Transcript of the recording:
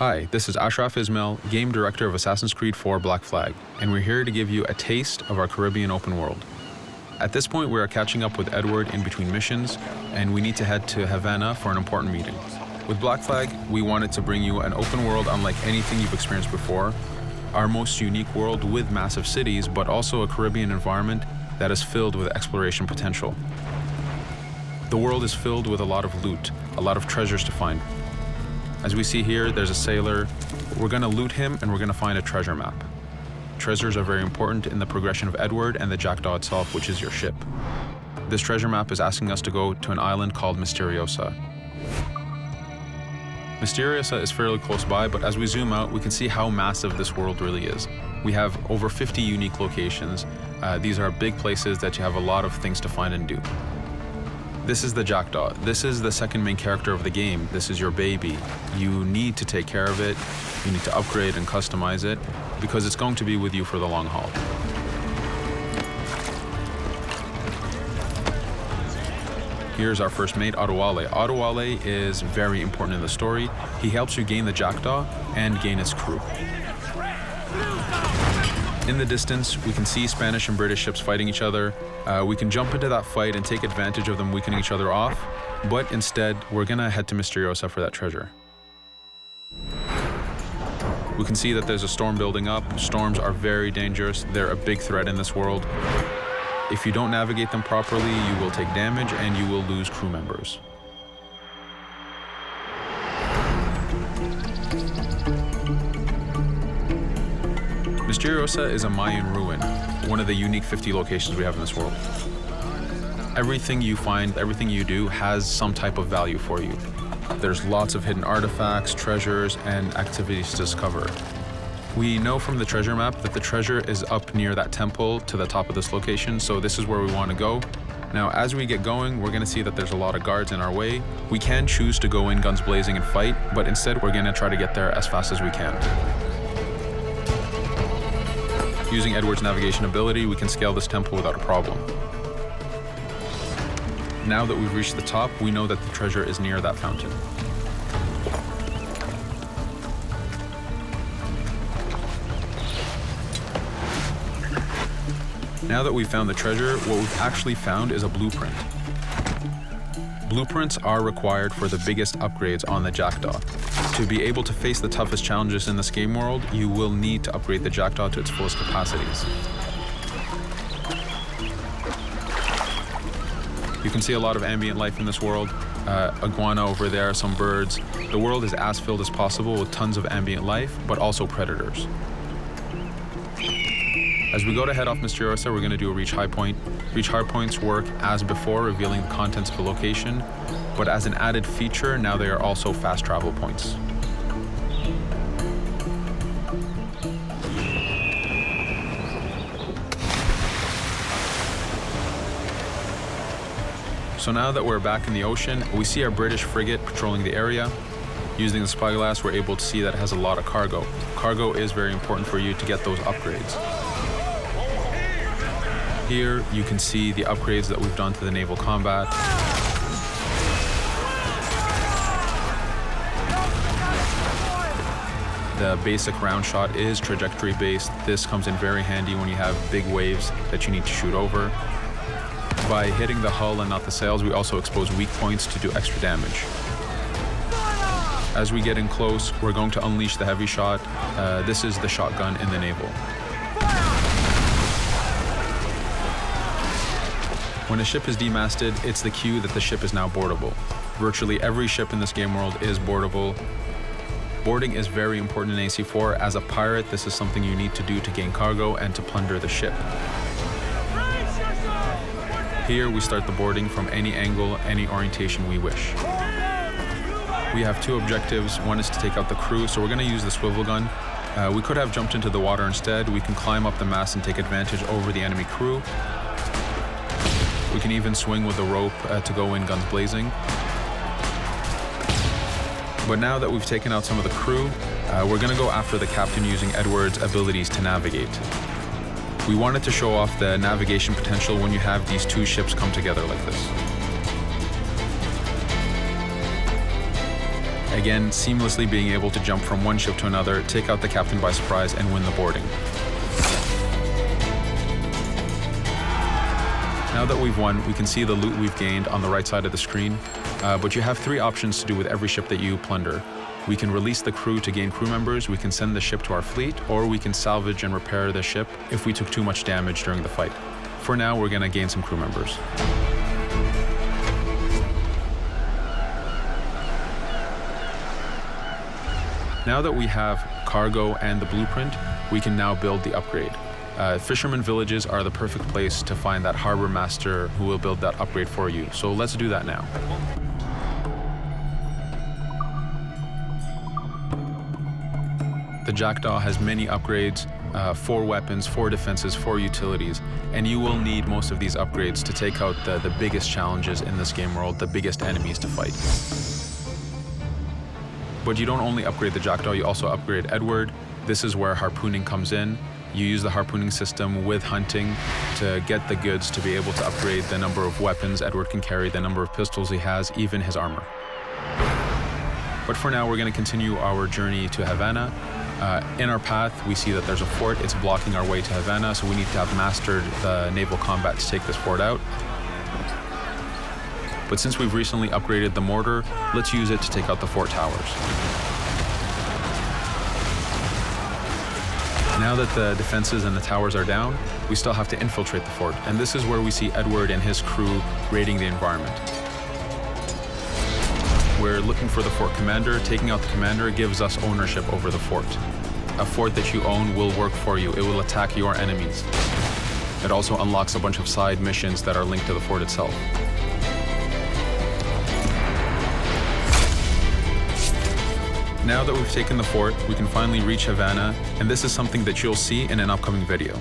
Hi, this is Ashraf Ismail, Game Director of Assassin's Creed 4 Black Flag, and we're here to give you a taste of our Caribbean open world. At this point, we are catching up with Edward in between missions, and we need to head to Havana for an important meeting. With Black Flag, we wanted to bring you an open world unlike anything you've experienced before, our most unique world with massive cities, but also a Caribbean environment that is filled with exploration potential. The world is filled with a lot of loot, a lot of treasures to find. As we see here, there's a sailor. We're going to loot him and we're going to find a treasure map. Treasures are very important in the progression of Edward and the Jackdaw itself, which is your ship. This treasure map is asking us to go to an island called Misteriosa. Misteriosa is fairly close by, but as we zoom out, we can see how massive this world really is. We have over 50 unique locations. These are big places that you have a lot of things to find and do. This is the Jackdaw. This is the second main character of the game. This is your baby. You need to take care of it. You need to upgrade and customize it because it's going to be with you for the long haul. Here's our first mate, Adewale. Adewale is very important in the story. He helps you gain the Jackdaw and gain its crew. In the distance, we can see Spanish and British ships fighting each other. We can jump into that fight and take advantage of them weakening each other off, but instead, we're gonna head to Misteriosa for that treasure. We can see that there's a storm building up. Storms are very dangerous. They're a big threat in this world. If you don't navigate them properly, you will take damage and you will lose crew members. Misteriosa is a Mayan ruin, one of the unique 50 locations we have in this world. Everything you find, everything you do has some type of value for you. There's lots of hidden artifacts, treasures, and activities to discover. We know from the treasure map that the treasure is up near that temple to the top of this location, so this is where we want to go. Now, as we get going, we're going to see that there's a lot of guards in our way. We can choose to go in guns blazing and fight, but instead we're going to try to get there as fast as we can. Using Edward's navigation ability, we can scale this temple without a problem. Now that we've reached the top, we know that the treasure is near that fountain. Now that we've found the treasure, what we've actually found is a blueprint. Blueprints are required for the biggest upgrades on the Jackdaw. To be able to face the toughest challenges in this game world, you will need to upgrade the Jackdaw to its fullest capacities. You can see a lot of ambient life in this world. Iguana over there, some birds. The world is as filled as possible with tons of ambient life, but also predators. As we go to head off Misteriosa, we're going to do a reach high point. Reach high points work as before, revealing the contents of a location, but as an added feature, now they are also fast travel points. So now that we're back in the ocean, we see our British frigate patrolling the area. Using the spyglass, we're able to see that it has a lot of cargo. Cargo is very important for you to get those upgrades. Here, you can see the upgrades that we've done to the naval combat. The basic round shot is trajectory based. This comes in very handy when you have big waves that you need to shoot over. By hitting the hull and not the sails, we also expose weak points to do extra damage. As we get in close, we're going to unleash the heavy shot. This is the shotgun in the naval. When a ship is demasted, it's the cue that the ship is now boardable. Virtually every ship in this game world is boardable. Boarding is very important in AC4. As a pirate, this is something you need to do to gain cargo and to plunder the ship. Here, we start the boarding from any angle, any orientation we wish. We have two objectives. One is to take out the crew, so we're going to use the swivel gun. We could have jumped into the water instead. We can climb up the mast and take advantage over the enemy crew. We can even swing with the rope to go in guns blazing. But now that we've taken out some of the crew, we're going to go after the captain using Edward's abilities to navigate. We wanted to show off the navigation potential when you have these two ships come together like this. Again, seamlessly being able to jump from one ship to another, take out the captain by surprise, and win the boarding. Now that we've won, we can see the loot we've gained on the right side of the screen, but you have 3 options to do with every ship that you plunder. We can release the crew to gain crew members, we can send the ship to our fleet, or we can salvage and repair the ship if we took too much damage during the fight. For now, we're going to gain some crew members. Now that we have cargo and the blueprint, we can now build the upgrade. Fisherman villages are the perfect place to find that harbor master who will build that upgrade for you. So let's do that now. The Jackdaw has many upgrades, 4 weapons, 4 defenses, 4 utilities, and you will need most of these upgrades to take out the biggest challenges in this game world, the biggest enemies to fight. But you don't only upgrade the Jackdaw, you also upgrade Edward. This is where harpooning comes in. You use the harpooning system with hunting to get the goods to be able to upgrade the number of weapons Edward can carry, the number of pistols he has, even his armor. But for now, we're going to continue our journey to Havana. In our path, we see that there's a fort. It's blocking our way to Havana, so we need to have mastered the naval combat to take this fort out. But since we've recently upgraded the mortar, let's use it to take out the fort towers. Now that the defenses and the towers are down, we still have to infiltrate the fort. And this is where we see Edward and his crew raiding the environment. We're looking for the fort commander. Taking out the commander gives us ownership over the fort. A fort that you own will work for you. It will attack your enemies. It also unlocks a bunch of side missions that are linked to the fort itself. Now that we've taken the fort, we can finally reach Havana, and this is something that you'll see in an upcoming video.